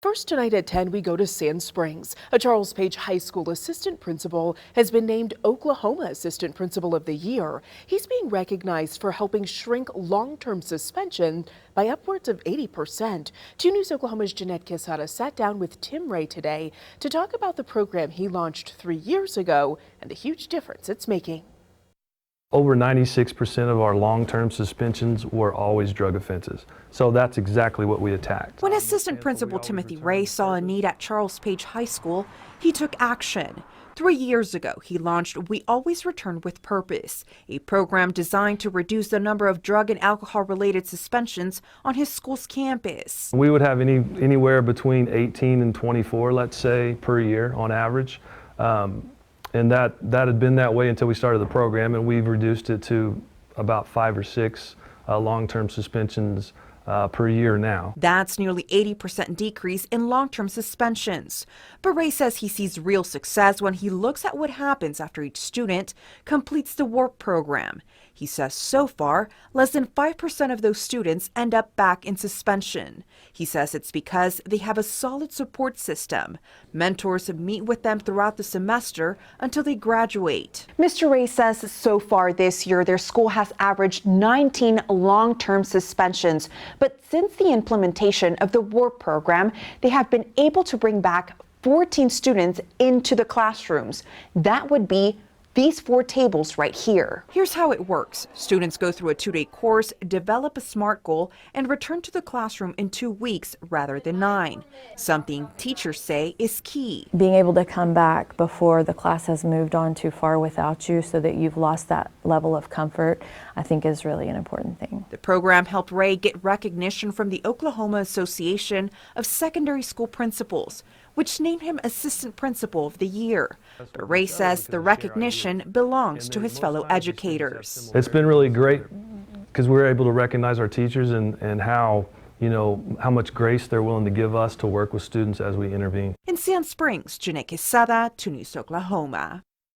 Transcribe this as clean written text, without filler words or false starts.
First tonight at 10, we go to Sand Springs. A Charles Page High School assistant principal has been named Oklahoma Assistant Principal of the Year. He's being recognized for helping shrink long-term suspension by upwards of 80%. 2 News Oklahoma's Jeanette Quesada sat down with Tim Ray today to talk about the program he launched 3 years ago and the huge difference it's making. Over 96% of our long-term suspensions were always drug offenses. So that's exactly what we attacked. When Assistant Principal Timothy Ray saw a need at Charles Page High School, he took action. 3 years ago, he launched We Always Return with Purpose, a program designed to reduce the number of drug and alcohol-related suspensions on his school's campus. We would have anywhere between 18 and 24, let's say, per year on average. And that had been that way until we started the program, and we've reduced it to about 5 or 6 long-term suspensions per year now. That's nearly 80% decrease in long-term suspensions. But Ray says he sees real success when he looks at what happens after each student completes the WARP program. He says so far, less than 5% of those students end up back in suspension. He says it's because they have a solid support system. Mentors meet with them throughout the semester until they graduate. Mr. Ray says so far this year, their school has averaged 19 long-term suspensions. But since the implementation of the WARP program, they have been able to bring back 14 students into the classrooms. That would be these 4 tables right here. Here's how it works. Students go through a 2-day course, develop a SMART goal, and return to the classroom in 2 weeks rather than 9. Something teachers say is key. Being able to come back before the class has moved on too far without you so that you've lost that level of comfort, I think is really an important thing. The program helped Ray get recognition from the Oklahoma Association of Secondary School Principals, which named him Assistant Principal of the Year. But Ray says the recognition belongs to his fellow educators. It's been really great because we're able to recognize our teachers and how much grace they're willing to give us to work with students as we intervene. In Sand Springs, Jeanette Quesada, 2 News Oklahoma.